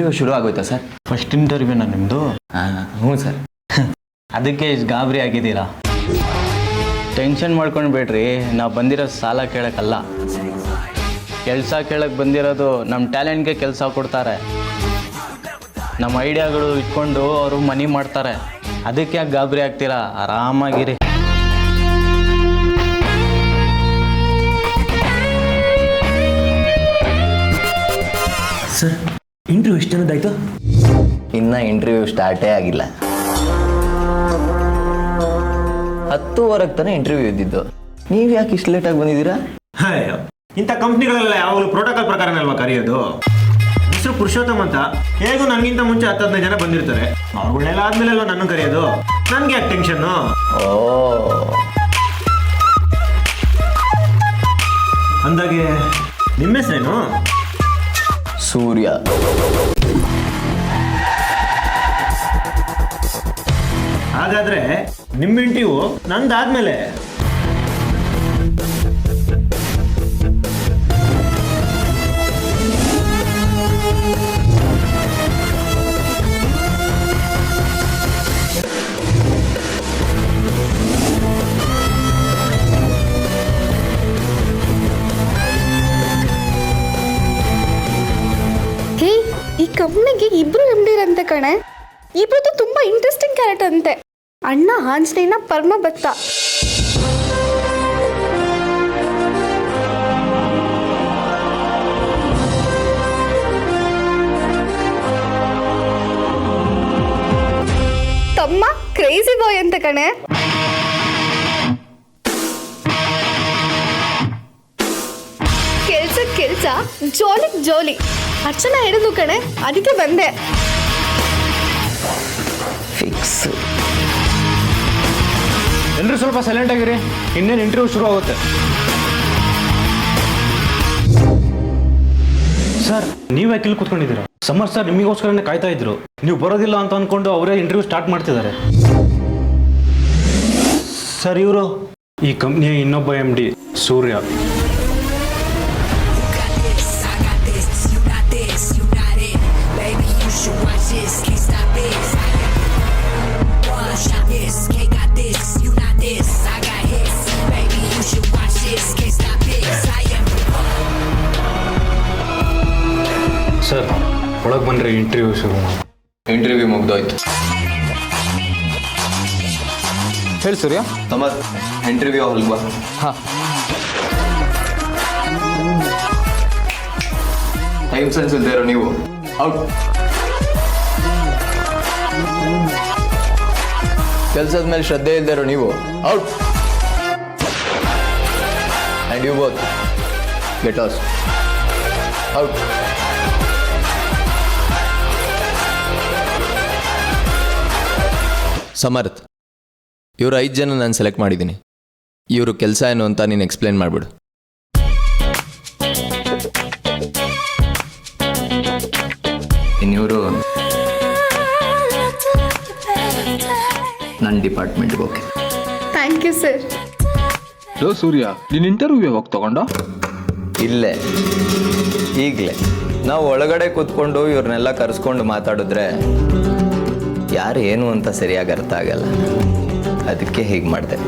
Interview ಶುರು ಆಗೋಯ್ತಾ sir? First ಇಂಟರ್ವ್ಯೂನ ನಿಮ್ಮದು? ಹ್ಞೂ ಸರ್. ಅದಕ್ಕೆ ಇಷ್ಟು ಗಾಬರಿ ಆಗಿದ್ದೀರಾ? ಟೆನ್ಷನ್ ಮಾಡ್ಕೊಂಡು ಬೇಡ್ರಿ, ನಾವು ಬಂದಿರೋ ಸಾಲ ಕೇಳೋಕ್ಕಲ್ಲ, ಕೆಲಸ ಕೇಳಕ್ಕೆ ಬಂದಿರೋದು. ನಮ್ಮ ಟ್ಯಾಲೆಂಟ್ಗೆ ಕೆಲಸ ಕೊಡ್ತಾರೆ, ನಮ್ಮ ಐಡಿಯಾಗಳು ಇಟ್ಕೊಂಡು ಅವರು ಮನಿ ಮಾಡ್ತಾರೆ. ಅದಕ್ಕೆ ಯಾಕೆ ಗಾಬರಿ ಆಗ್ತೀರಾ? ಆರಾಮಾಗಿರಿ. ಸರ್, ಇಂಟರ್ವ್ಯೂ ಎಷ್ಟು ಅನ್ನೋದಾಯ್ತು? ಇನ್ನು ಇಂಟರ್ವ್ಯೂ ಸ್ಟಾರ್ಟೇ ಆಗಿಲ್ಲ. 10:15 ತಾನೇ ಇಂಟರ್ವ್ಯೂ ಇದ್ದಿದ್ದು. ನೀವು ಯಾಕೆ ಇಷ್ಟು ಲೇಟಾಗಿ ಬಂದಿದ್ದೀರಾ? ಇಂಥ ಕಂಪ್ನಿಗಳೆಲ್ಲ ಯಾವಾಗಲೂ ಪ್ರೋಟೋಕಾಲ್ ಪ್ರಕಾರನೇ ಅಲ್ವಾ ಕರೆಯೋದು? ಹೆಸರು ಪುರುಷೋತ್ತಮ್ ಅಂತ, ಹೇಗೂ ನನಗಿಂತ ಮುಂಚೆ 10-15 ಜನ ಬಂದಿರ್ತಾರೆ. ಅವ್ರುಗಳೆಲ್ಲ ಆದ್ಮೇಲೆ ಅಲ್ವಾ ನನ್ನ ಕರೆಯೋದು. ನನಗೆ ಯಾಕೆ ಟೆನ್ಷನ್ನು? ಓ, ಅಂದಾಗೆ ನಿಮ್ಮ ಹೆಸರೇನು? ಸೂರ್ಯ. ಹಾಗಾದ್ರೆ ನಿಮ್ಮ ಇಂಟರ್ವ್ಯೂ ನಂದಾದ್ಮೇಲೆ. ಹೇ, ಈ ಕಂಪ್ನಿಗೆ ಇಬ್ರು MD ಇರಂತೆ ಕಣೆ. ಇಬ್ರದ್ದು ತುಂಬಾ ಇಂಟ್ರೆಸ್ಟಿಂಗ್ ಕ್ಯಾರೆಕ್ಟರ್ ಅಂತೆ. ಅಣ್ಣ ಆಂಜನೇಯನ ಪರಮ ಭಕ್ತ. ತಮ್ಮ ಕ್ರೇಜಿ ಬಾಯ್ ಅಂತ ಕಣೆ. ಕೆಲ್ಸ ಜೋಲಿ. ಅರ್ಚನಾ ಹೇಳಿದ್ಲು ಕಣೆ, ಅದಕ್ಕೆ ಬಂದೆ. ಫಿಕ್ಸ್. ಎಲ್ಲರೂ ಸ್ವಲ್ಪ ಸೈಲೆಂಟ್ ಆಗಿರಿ, ಇನ್ನೇನು ಇಂಟರ್ವ್ಯೂ ಶುರು ಆಗುತ್ತೆ. ಸರ್, ನೀವೇ ಇಲ್ಲಿ ಕೂತ್ಕೊಂಡಿದ್ದೀರಾ? ಸಮರ್ ಸರ್ ನಿಮಗೋಸ್ಕರನೇ ಕಾಯ್ತಾ ಇದ್ರು. ನೀವು ಬರೋದಿಲ್ಲ ಅಂತ ಅಂದ್ಕೊಂಡು ಅವರೇ ಇಂಟರ್ವ್ಯೂ ಸ್ಟಾರ್ಟ್ ಮಾಡ್ತಿದ್ದಾರೆ. ಸರ್, ಇವರು ಈ ಕಂಪ್ನಿಯ ಇನ್ನೊಬ್ಬ MD ಸೂರ್ಯ. ಸರ್, ಒಳಗೆ ಬನ್ರಿ, ಇಂಟರ್ವ್ಯೂ ಶುರು ಮಾಡಿ. ಇಂಟರ್ವ್ಯೂ ಮುಗ್ದೋಯ್ತು. ಹೇಳಿ ಸೂರ್ಯ. ಸಮರ್, ಇಂಟರ್ವ್ಯೂ ಹಾಲ್ಗೆ ಬಾ. ಹಾಂ. ಟೈಮ್ ಸೆನ್ಸ್ ಇಲ್ದೇ ಇರೋ ನೀವು ಔಟ್. ಕೆಲಸದ ಮೇಲೆ ಶ್ರದ್ಧೆ ಇಲ್ದೇ ಇರೋ ನೀವು out. And you both get lost. Out. Samarth, ಇವರು 5 ಜನ ನಾನು ಸೆಲೆಕ್ಟ್ ಮಾಡಿದ್ದೀನಿ. ಇವರು ಕೆಲಸ ಏನು ಅಂತ ನೀನು ಎಕ್ಸ್ಪ್ಲೇನ್ ಮಾಡಿಬಿಡು. ಇನ್ನಿವರು ನನ್ನ ಡಿಪಾರ್ಟ್ಮೆಂಟ್ಗೆ ಓಕೆ. Thank you sir. ಲೋ ಸೂರ್ಯ, ನಿನ್ನ ಇಂಟರ್ವ್ಯೂ ಯಾವಾಗ ತಗೊಂಡ? ಇಲ್ಲೇ ಈಗಲೇ. ನಾವು ಒಳಗಡೆ ಕೂತ್ಕೊಂಡು ಇವ್ರನ್ನೆಲ್ಲ ಕರೆಸ್ಕೊಂಡು ಮಾತಾಡಿದ್ರೆ ಯಾರು ಏನು ಅಂತ ಸರಿಯಾಗಿ ಅರ್ಥ ಆಗಲ್ಲ. ಅದಕ್ಕೆ ಹೀಗೆ ಮಾಡಿದೆ.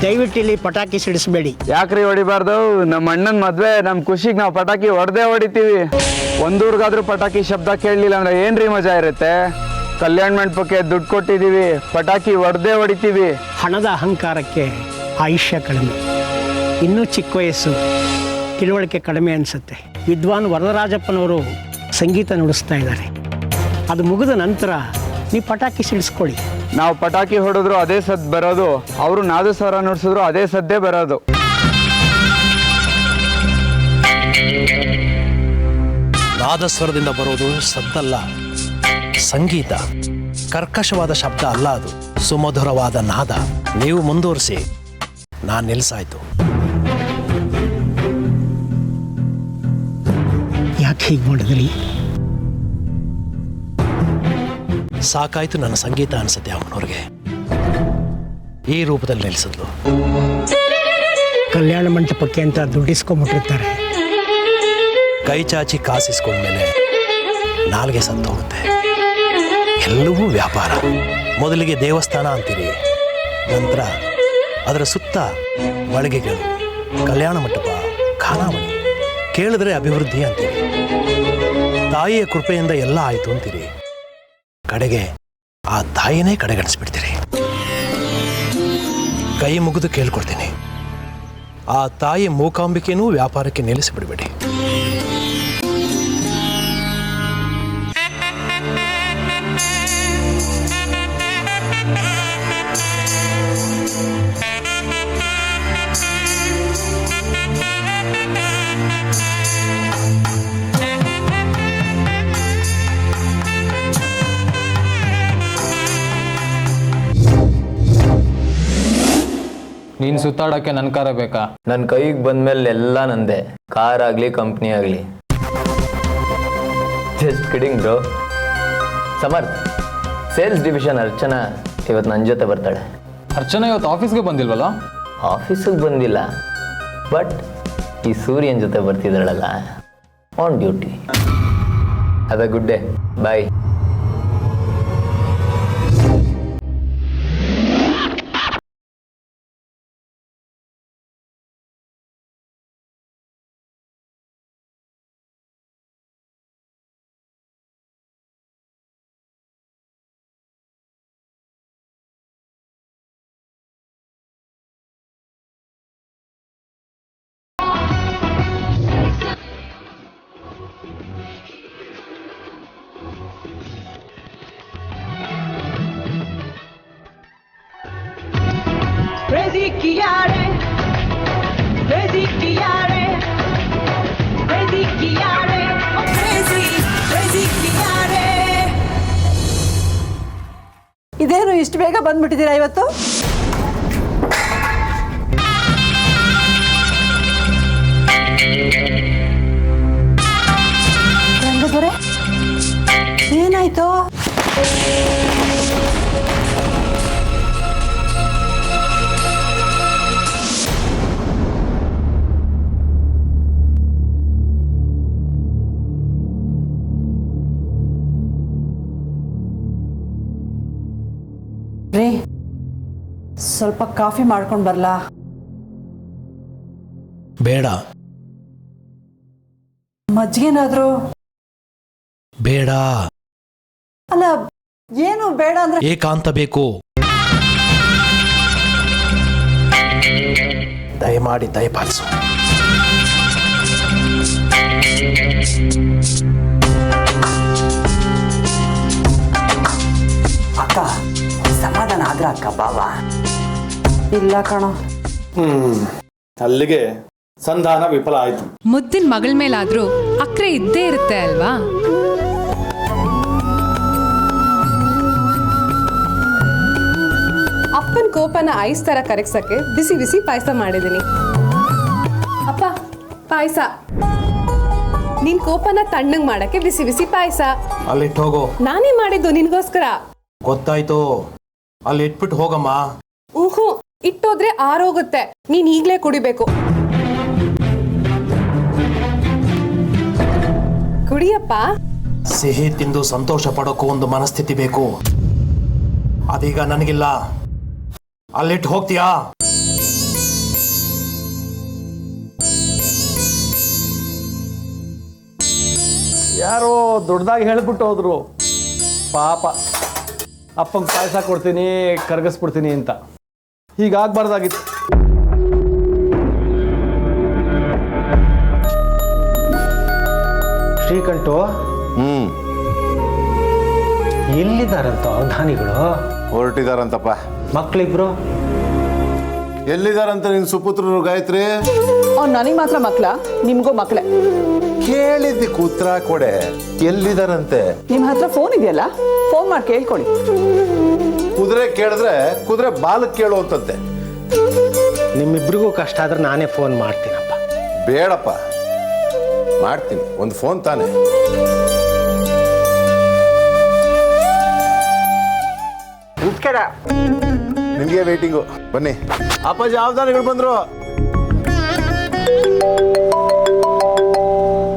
ದಯವಿಟ್ಟು ಇಲ್ಲಿ ಪಟಾಕಿ ಸಿಡಿಸಬೇಡಿ. ಯಾಕ್ರಿ ಹೊಡಿಬಾರ್ದು? ನಮ್ಮ ಅಣ್ಣನ ಮದ್ವೆ, ನಮ್ಮ ಖುಷಿಗೆ ನಾವು ಪಟಾಕಿ ಹೊಡಿತೀವಿ. ಒಂದೂರ್ಗಾದ್ರೂ ಪಟಾಕಿ ಶಬ್ದ ಕೇಳಲಿಲ್ಲ ಅಂದ್ರೆ ಏನ್ರಿ ಮಜಾ ಇರುತ್ತೆ? ಕಲ್ಯಾಣ ಮಂಟಪಕ್ಕೆ ದುಡ್ಡು ಕೊಟ್ಟಿದ್ದೀವಿ, ಪಟಾಕಿ ಹೊಡಿತೀವಿ. ಹಣದ ಅಹಂಕಾರಕ್ಕೆ ಆಯುಷ್ಯ ಕಡಿಮೆ, ಇನ್ನೂ ಚಿಕ್ಕ ವಯಸ್ಸು, ತಿಳುವಳಿಕೆ ಕಡಿಮೆ ಅನಿಸುತ್ತೆ. ವಿದ್ವಾನ್ ವರದರಾಜಪ್ಪನವರು ಸಂಗೀತ ನುಡಿಸ್ತಾ ಇದ್ದಾರೆ. ಅದು ಮುಗಿದ ನಂತರ ನೀವು ಪಟಾಕಿ ಸಿಡಿಸ್ಕೊಳ್ಳಿ. ನಾವು ಪಟಾಕಿ ಹೊಡೆದ್ರು ಅದೇ ಸದ್ ಬರೋದು, ಅವರು ನಾದಸ್ವರ ನುಡಿಸಿದ್ರು ಅದೇ ಸದ್ದೇ ಬರೋದು. ನಾದಸ್ವರದಿಂದ ಬರೋದು ಸದ್ದಲ್ಲ, ಸಂಗೀತ. ಕರ್ಕಶವಾದ ಶಬ್ದ ಅಲ್ಲ, ಅದು ಸುಮಧುರವಾದ ನಾದ. ನೀವು ಮುಂದುವರಿಸಿ, ನಾನು ನಿಲ್ಸಾಯ್ತು. ಯಾಕೆ ಹೀಗೆ ಮಾಡಿದ್ರಿ? ಸಾಕಾಯ್ತು ನನ್ನ ಸಂಗೀತ ಅನ್ಸುತ್ತೆ ಅಮ್ಮನವ್ರಿಗೆ. ಈ ರೂಪದಲ್ಲಿ ನಿಲ್ಲಿಸಿದ್ಲು. ಕಲ್ಯಾಣ ಮಂಟಪಕ್ಕೆ ಅಂತ ದುಡ್ಡಿಸ್ಕೊಂಡ್ಬಿಟ್ಟಿರ್ತಾರೆ. ಕೈ ಚಾಚಿ ಕಾಸಿಸ್ಕೊಂಡ್ಮೇಲೆ ನಾಲ್ಗೆ ಸತ್ತು ಹೋಗುತ್ತೆ. ಎಲ್ಲವೂ ವ್ಯಾಪಾರ. ಮೊದಲಿಗೆ ದೇವಸ್ಥಾನ ಅಂತೀರಿ, ನಂತರ ಅದರ ಸುತ್ತ ಮಳಿಗೆಗಳು, ಕಲ್ಯಾಣ ಮಂಟಪ, ಖಾನಾವಳಿ. ಕೇಳಿದ್ರೆ ಅಭಿವೃದ್ಧಿ ಅಂತೀರಿ. ತಾಯಿಯ ಕೃಪೆಯಿಂದ ಎಲ್ಲ ಆಯಿತು ಅಂತೀರಿ. ಕಡೆಗೆ ಆ ತಾಯಿನೇ ಕಡೆಗಣಿಸ್ಬಿಡ್ತೀರಿ. ಕೈ ಮುಗಿದು ಕೇಳ್ಕೊಡ್ತೀನಿ, ಆ ತಾಯಿ ಮೂಕಾಂಬಿಕೆನೂ ವ್ಯಾಪಾರಕ್ಕೆ ನಿಲ್ಲಿಸಿಬಿಡಬೇಡಿ. ನೀನು ಸುತ್ತಾಡೋಕ್ಕೆ ನನ್ನ ಕಾರ ಬೇಕಾ? ನನ್ನ ಕೈಗೆ ಬಂದಮೇಲೆ ಎಲ್ಲ ನಂದೆ, ಕಾರ್ ಆಗಲಿ ಕಂಪ್ನಿ ಆಗಲಿ. Just kidding bro. Samarth, sales division Archana ಇವತ್ತು ನನ್ನ ಜೊತೆ ಬರ್ತಾಳೆ. ಅರ್ಚನಾ ಇವತ್ತು ಆಫೀಸ್ಗೆ ಬಂದಿಲ್ವಲ್ಲ? ಆಫೀಸಿಗೆ ಬಂದಿಲ್ಲ, ಬಟ್ ಈ ಸೂರ್ಯನ ಜೊತೆ ಬರ್ತಿದ್ದಾಳಲ್ಲ, ಆನ್ ಡ್ಯೂಟಿ. ಅದ ಗುಡ್ ಡೇ, ಬಾಯ್. ಇದೇನು ಇಷ್ಟು ಬೇಗ ಬಂದ್ಬಿಟ್ಟಿದ್ದೀರಾ ಇವತ್ತು? ರಂಗದೊರೆ, ಏನಾಯ್ತು? ರೀ, ಸ್ವಲ್ಪ ಕಾಫಿ ಮಾಡ್ಕೊಂಡು ಬರ್ಲಾ? ಬೇಡ. ಮಜ್ಜಿಗೆನಾದ್ರು? ಬೇಡ. ಅಲ್ಲ, ಏನು ಬೇಡ ಅಂದ್ರೆ? ಏಕಾಂತ ಬೇಕು. ದಯಮಾಡಿ ದಯಪಾಲಿಸು. ಅಕ್ಕ, ಸಮಾಧಾನ ಆದ್ರ ಅಕ್ಕ ಬಾವ? ಇಲ್ಲ ಕಣೋ. ಅಲ್ಲಿಗೆ ಸಂಧಾನ ವಿಫಲ ಆಯ್ತು. ಮುದ್ದಿನ ಮಗಳ ಮೇಲಾದ್ರೂ ಅಕ್ರೆ ಇದ್ದೇ ಇರುತ್ತೆ ಅಲ್ವಾ? ಅಪ್ಪನ ಕೋಪನ ಐಸ್ ತರ ಕರಗ್ಸಕ್ಕೆ ಬಿಸಿ ಬಿಸಿ ಪಾಯಸ ಮಾಡಿದೀನಿ. ಅಪ್ಪ, ಪಾಯಸ. ನಿನ್ ಕೋಪನ ತಣ್ಣಗ್ ಮಾಡಕ್ಕೆ ಬಿಸಿ ಬಿಸಿ ಪಾಯಸ. ಅಲ್ಲಿಟ್ಟು ಹೋಗೋ. ನಾನೇ ಮಾಡಿದ್ದು ನಿನ್ಗೋಸ್ಕರ. ಗೊತ್ತಾಯ್ತು, ಅಲ್ಲಿ ಇಟ್ಬಿಟ್ಟು ಹೋಗಮ್ಮ. ಊಹು, ಇಟ್ಟೋದ್ರೆ ಆರೋಗುತ್ತೆ. ನೀನ್ ಈಗ್ಲೇ ಕುಡಿಬೇಕು. ಕುಡಿಯಪ್ಪ. ಸಿಹಿ ತಿಂದು ಸಂತೋಷ ಪಡೋಕ್ಕೂ ಒಂದು ಮನಸ್ಥಿತಿ ಬೇಕು. ಅದೀಗ ನನಗಿಲ್ಲ. ಅಲ್ಲಿಟ್ಟು ಹೋಗ್ತೀಯಾ? ಯಾರೋ ದೊಡ್ಡದಾಗಿ ಹೇಳ್ಬಿಟ್ಟು ಹೋದ್ರು. ಪಾಪ, ಅಪ್ಪಂಗೆ ಪಾಯಸ ಕೊಡ್ತೀನಿ, ಕರಗಿಸ್ಬಿಡ್ತೀನಿ ಅಂತ. ಹೀಗಾಗಬಾರ್ದಾಗಿತ್ತು. ಶ್ರೀಕಂಠು, ಎಲ್ಲಿದ್ದಾರಂತ ಅವಧಾನಿಗಳು? ಹೊರಟಿದಾರಂತಪ್ಪ. ಮಕ್ಕಳಿಬ್ರು ಎಲ್ಲಿದಾರಂತ ನಿನ್ ಸುಪುತ್ರರು ಗಾಯತ್ರಿ? ಅವ್ನು ನನಗೆ ಮಾತ್ರ ಮಕ್ಳ, ನಿಮಗೂ ಮಕ್ಳೆ. ಕೇಳಿದ್ದಕ್ಕೆ ಉತ್ತರ ಕೊಡೆ. ಎಲ್ಲಿದಾರಂತೆ? ನಿಮ್ಮ ಹತ್ರ ಫೋನ್ ಇದೆಯಲ್ಲ, ಫೋನ್ ಮಾಡಿ ಕೇಳ್ಕೊಳ್ಳಿ. ಕುದುರೆ ಕೇಳಿದ್ರೆ ಕುದುರೆ ಬಾಲಕ್ಕೆ ಕೇಳುವಂತದ್ದೆ. ನಿಮ್ಮಿಬ್ರಿಗೂ ಕಷ್ಟ ಆದ್ರೆ ನಾನೇ ಫೋನ್ ಮಾಡ್ತೀನಪ್ಪ. ಬೇಡಪ್ಪ, ಮಾಡ್ತೀನಿ. ಒಂದು ಫೋನ್ ತಾನೆ. ನಮಸ್ಕಾರ. ನಿಮ್ಗೆ ವೇಟಿಂಗು. ಬನ್ನಿ. ಅಪ್ಪಾಜಿ ಅವಧಾನಿಗಳು ಬಂದ್ರು.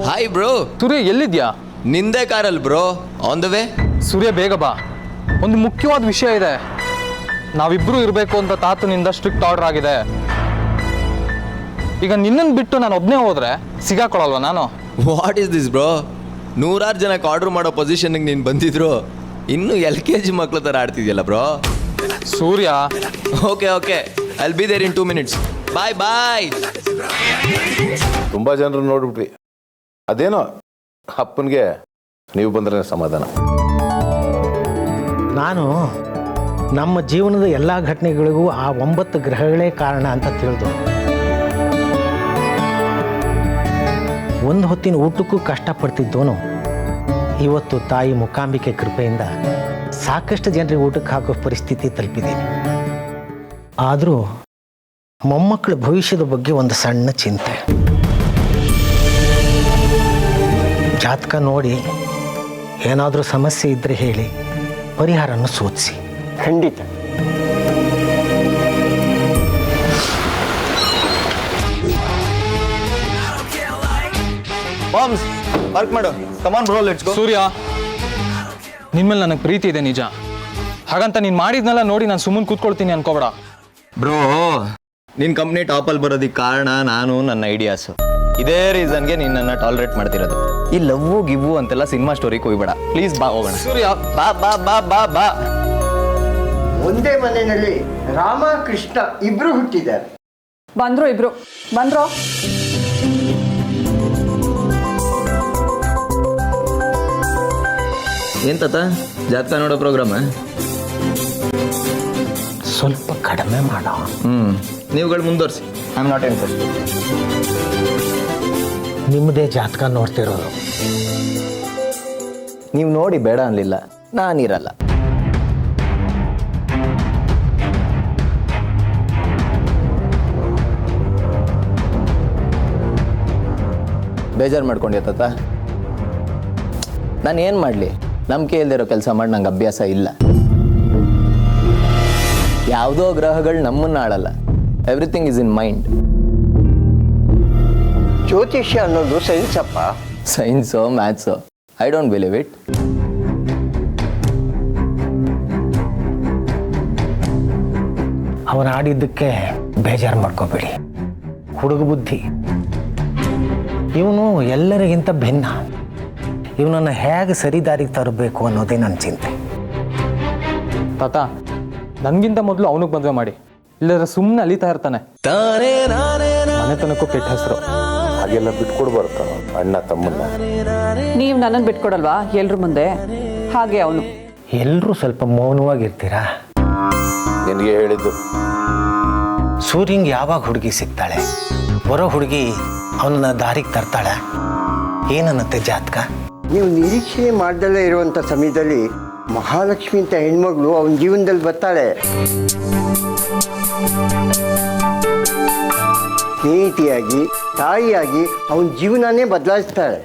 Hi bro. ಸೂರ್ಯ ಎಲ್ಲಿದ್ಯಾ? ನಿಂದೇ ಕಾರಲ್ಲಿ ಬ್ರೋ, ಆನ್ ದ ವೇ. ಸೂರ್ಯ ಬೇಗ ಬಾ, ಒಂದು ಮುಖ್ಯವಾದ ವಿಷಯ ಇದೆ. ನಾವಿಬ್ರು ಇರಬೇಕು ಅಂತ ತಾತನಿಂದ ಸ್ಟ್ರಿಕ್ಟ್ ಆರ್ಡರ್ ಆಗಿದೆ. ಈಗ ನಿನ್ನನ್ನು ಬಿಟ್ಟು ನಾನು ಒಬ್ಬನೇ ಹೋದ್ರೆ ಸಿಗಾಕೊಳ್ಳಲ್ವ ನಾನು? What is this bro? 100 ಜನಕ್ಕೆ ಆರ್ಡರ್ ಮಾಡೋ ಪೊಸಿಷನ್ಗೆ ನೀನು ಬಂದಿದ್ರು, ಇನ್ನು LKG ಮಕ್ಳ ಥರ ಆಡ್ತಿದ್ಯಲ್ಲ bro. Surya. Okay I will be there in 2 minutes. Bye. ತುಂಬಾ ಜನರು ನೋಡ್ಬಿಟ್ವಿ. ಅದೇನೋ ಅಪ್ಪನಿಗೆ ನೀವು ಬಂದ್ರೆ ಸಮಾಧಾನ. ನಾನು ನಮ್ಮ ಜೀವನದ ಎಲ್ಲ ಘಟನೆಗಳಿಗೂ ಆ 9 ಗ್ರಹಗಳೇ ಕಾರಣ ಅಂತ ತಿಳಿದು ಒಂದು ಹೊತ್ತಿನ ಊಟಕ್ಕೂ ಕಷ್ಟಪಡ್ತಿದ್ದೋನು ಇವತ್ತು ತಾಯಿ ಮೂಕಾಂಬಿಕೆ ಕೃಪೆಯಿಂದ ಸಾಕಷ್ಟು ಜನರಿಗೆ ಊಟಕ್ಕೆ ಹಾಕೋ ಪರಿಸ್ಥಿತಿ ತಲುಪಿದ್ದೀನಿ. ಆದರೂ ಮೊಮ್ಮಕ್ಕಳ ಭವಿಷ್ಯದ ಬಗ್ಗೆ ಒಂದು ಸಣ್ಣ ಚಿಂತೆ. ಜಾತಕ ನೋಡಿ ಏನಾದರೂ ಸಮಸ್ಯೆ ಇದ್ದರೆ ಹೇಳಿ, ಪರಿಹಾರವನ್ನು ಸೂಚಿಸಿ. ಖಂಡಿತ. ಬಾಂಬ್ಸ್ ವರ್ಕ್ ಮಾಡು. ಕಮಾನ್ ಬ್ರೋ, ಲೆಟ್ಸ್ ಗೋ. ಸೂರ್ಯ, ನಿನ್ಮೇಲೆ ನನಗೆ ಪ್ರೀತಿ ಇದೆ ನಿಜ. ಹಾಗಂತ ನೀನು ಮಾಡಿದ್ನೆಲ್ಲ ನೋಡಿ ನಾನು ಸುಮ್ಮನೆ ಕೂತ್ಕೊಳ್ತೀನಿ ಅನ್ಕೋಬೇಡ ಬ್ರೋ. ನಿನ್ನ ಕಂಪ್ನಿ ಟಾಪಲ್ಲಿ ಬರೋದಕ್ಕೆ ಕಾರಣ ನಾನು, ನನ್ನ ಐಡಿಯಾಸು. ಇದೇ ರೀಸನ್ಗೆ ನೀನು ನನ್ನ ಟಾಲರೇಟ್ ಮಾಡ್ತಿರೋದು. ಈ ಲವ್ವು ಗಿವ್ವು ಅಂತೆಲ್ಲ ಸಿನಿಮಾ ಸ್ಟೋರಿಗೆ ಹೋಗ್ಬೇಡ ಪ್ಲೀಸ್. ಬಾ ಹೋಗೋಣ. ಸೂರ್ಯ, ಬಾ ಬಾ ಬಾ ಬಾ ಬಾ. ಒಂದೇ ಮನೆಯಲ್ಲಿ ರಾಮ ಕೃಷ್ಣ ಇಬ್ರು ಹುಟ್ಟಿದ್ದಾರೆ. ಬಂದ್ರು ಇಬ್ರು, ಬಂದ್ರು. ಏನ್ ತಾತ, ಜಾತಕ ನೋಡೋ ಪ್ರೋಗ್ರಾಮ? ಸ್ವಲ್ಪ ಕಡಿಮೆ ಮಾಡೋ. ನೀವುಗಳು ಮುಂದುವರಿಸಿ. I am not interested. ನಿಮ್ಮದೇ ಜಾತಕ ನೋಡ್ತಿರೋದು. ನೀವು ನೋಡಿ ಬೇಡ ಅನ್ಲಿಲ್ಲ, ನಾನಿರಲ್ಲ. ಬೇಜಾರು ಮಾಡ್ಕೊಂಡ್ಯ ತಾತ? ನಾನು ಏನು ಮಾಡಲಿ? ನಂಬಿಕೆ ಇಲ್ದಿರೋ ಕೆಲಸ ಮಾಡಿ ನಂಗೆ ಅಭ್ಯಾಸ ಇಲ್ಲ. ಯಾವುದೋ ಗ್ರಹಗಳು ನಮ್ಮನ್ನು ಆಳಲ್ಲ. Everything is in mind. ಜ್ಯೋತಿಷ್ಯ ಅನ್ನೋದು ಸೈನ್ಸಪ್ಪ. ಸೈನ್ಸೋ ಮ್ಯಾಥ್ಸೋ, ಐ ಡೋಂಟ್ ಬಿಲೀವ್ ಇಟ್. ಅವನು ಆಡಿದ್ದಕ್ಕೆ ಬೇಜಾರು ಮಾಡ್ಕೋಬೇಡಿ. ಹುಡುಗ ಬುದ್ಧಿ. ಇವನು ಎಲ್ಲರಿಗಿಂತ ಭಿನ್ನ. ಇವನನ್ನು ಹೇಗೆ ಸರಿದಾರಿಗೆ ತರಬೇಕು ಅನ್ನೋದೇ ನನ್ನ ಚಿಂತೆ. ತಾತ, ನನಗಿಂತ ಮೊದಲು ಅವನಿಗೆ ಮದುವೆ ಮಾಡಿ, ಇಲ್ಲದ್ರೆ ಸುಮ್ಮನೆ ಅಲಿತಾ ಇರ್ತಾನೆ. ಮನೆತನಕ್ಕೂ ಕೆಟ್ಟ ಹೆಸರು. ಹಾಗೆಲ್ಲ ಬಿಟ್ಕೊಡ್ಬಾರ್ದು ಅಣ್ಣ ತಮ್ಮನ್ನ. ನೀವು ನನ್ನನ್ನು ಬಿಟ್ಕೊಡಲ್ವಾ ಎಲ್ರ ಮುಂದೆ? ಹಾಗೆ ಅವನು. ಎಲ್ಲರೂ ಸ್ವಲ್ಪ ಮೌನವಾಗಿರ್ತೀರಾ? ನಿನಗೆ ಹೇಳಿದ್ದು. ಸೂರ್ಯಂಗೆ ಯಾವಾಗ ಹುಡುಗಿ ಸಿಗ್ತಾಳೆ? ಬರೋ ಹುಡುಗಿ ಅವನನ್ನ ದಾರಿಗೆ ತರ್ತಾಳೆ? ಏನನ್ನತ್ತೆ ಜಾತಕ? ನೀವು ನಿರೀಕ್ಷೆ ಮಾಡ್ದಲ್ಲೇ ಇರುವಂಥ ಸಮಯದಲ್ಲಿ ಮಹಾಲಕ್ಷ್ಮಿ ಅಂತ ಹೆಣ್ಮಗಳು ಅವನ ಜೀವನದಲ್ಲಿ ಬರ್ತಾಳೆ. ಸ್ನೇಹಿತಿಯಾಗಿ, ತಾಯಿಯಾಗಿ ಅವನ ಜೀವನನೇ ಬದಲಾಯಿಸ್ತಾಳೆ.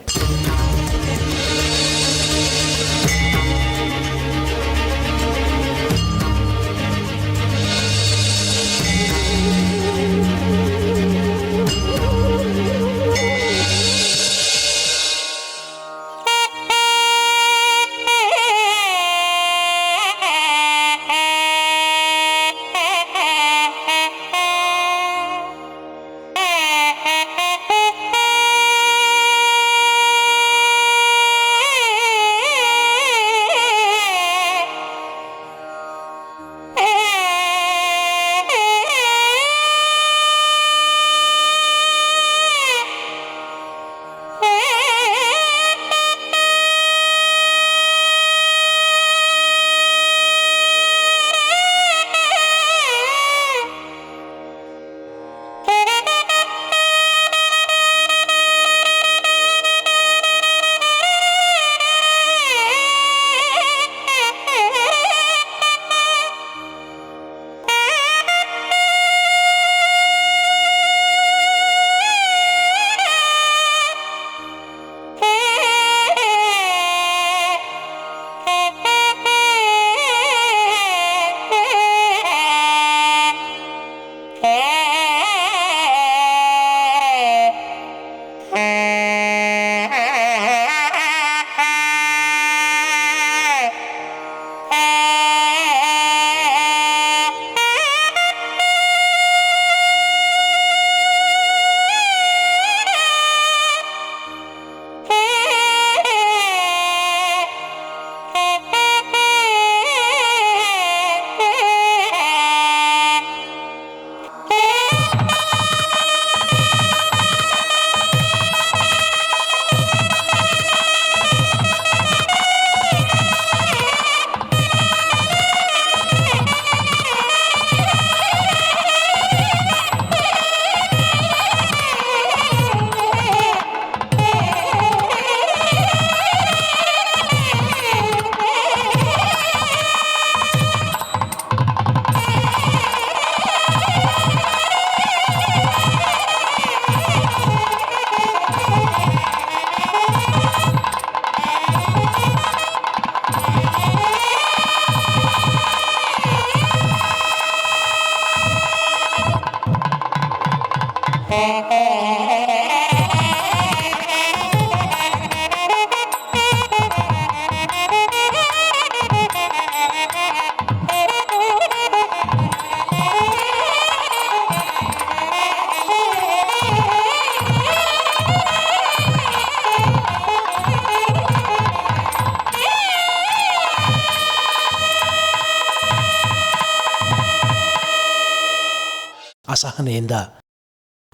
ಅಸಹನೆಯಿಂದ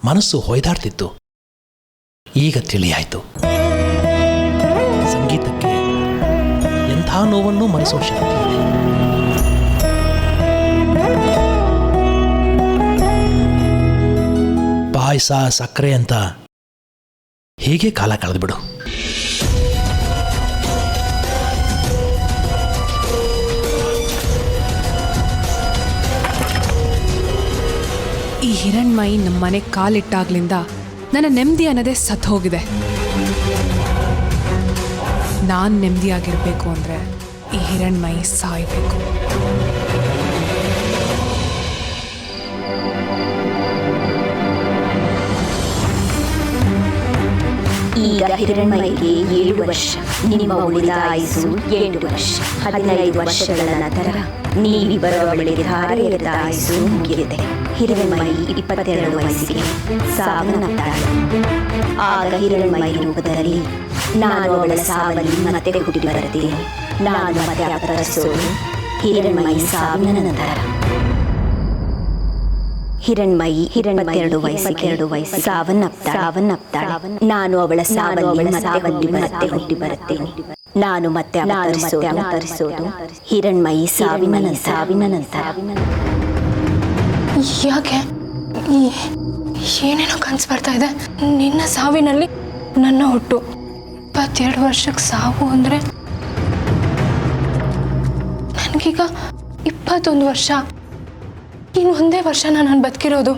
ಮನಸ್ಸು ಹೊಯ್ದಾಡ್ತಿತ್ತು. ಈಗ ತಿಳಿಯಾಯಿತು, ಸಂಗೀತಕ್ಕೆ ಎಂಥ ನೋವನ್ನು ಮನಸ್ಸು ಶಕ್ತಿ ಇದೆ. ಪಾಯಸ, ಸಕ್ಕರೆ ಅಂತ ಹೀಗೆ ಕಾಲ ಕಳೆದ್ಬಿಡು. ಈ ಹಿರಣ್ಮಯಿ ನಮ್ಮ ಮನೆಗೆ ಕಾಲಿಟ್ಟಾಗ್ಲಿಂದ ನನ್ನ ನೆಮ್ಮದಿ ಅನ್ನೋದೇ ಸತ್ತು ಹೋಗಿದೆ. ನಾನು ನೆಮ್ಮದಿಯಾಗಿರ್ಬೇಕು ಅಂದರೆ ಈ ಹಿರಣ್ಮಯಿ ಸಾಯ್ಬೇಕು. ಈಗ ಹಿರಣ್ಮಯಿಗೆ 7 ವರ್ಷ, ನಿಮ್ಮ ಉಳಿದ ಆಯುಸ್ಸು 8 ವರ್ಷ. 15 ವರ್ಷಗಳ ನಂತರ ನೀವಿಬ್ಬರ ಬಳಿಗೆ ಧಾರೆ ಎರೆದ ಆಯುಸ್ಸು ಮುಗಿಯುತ್ತೆ. ಹಿರಣ್ಮಯಿ 22 ವಯಸ್ಸಿಗೆ ಸಾವನ್ನಪ್ಪಾಳೆ. ಆಗ ಹಿರಣ್ಮಯಿ ರೂಪದಲ್ಲಿ ನಾನು ಅವಳ ಸಾವಲ್ಲಿ ಮತ್ತೆ ಹುಟ್ಟಿ ಬರುತ್ತೇನೆ. ನಾನು ಮತ್ತೆ ಅವತರಿಸೋದು ಹಿರಣ್ಮಯಿ ಸಾವಿನ ನಂತರ. ಹಿರಣ್ಮಯಿ 22 ವಯಸ್ಸು ಸಾವನ್ನಪ್ಪಾಳೆ. ನಾನು ಅವಳ ಸಾವಲ್ಲಿ ಮತ್ತೆ ಹುಟ್ಟಿ ಬರುತ್ತೇನೆ. ನಾನು ಮತ್ತೆ ಅವತರಿಸೋದು ಹಿರಣ್ಮಯಿ ಸಾವಿನ ನಂತರ. ಯಾಕೆ ಏನೇನೋ ಕನಸು ಬರ್ತಾ ಇದೆ. ನಿನ್ನ ಸಾವಿನಲ್ಲಿ ನನ್ನ ಹುಟ್ಟು. 22 ವರ್ಷಕ್ಕೆ ಸಾವು ಅಂದರೆ ನನಗೀಗ 21 ವರ್ಷ. ಇನ್ನು ಒಂದೇ ವರ್ಷ ನಾನು ಬದುಕಿರೋದು.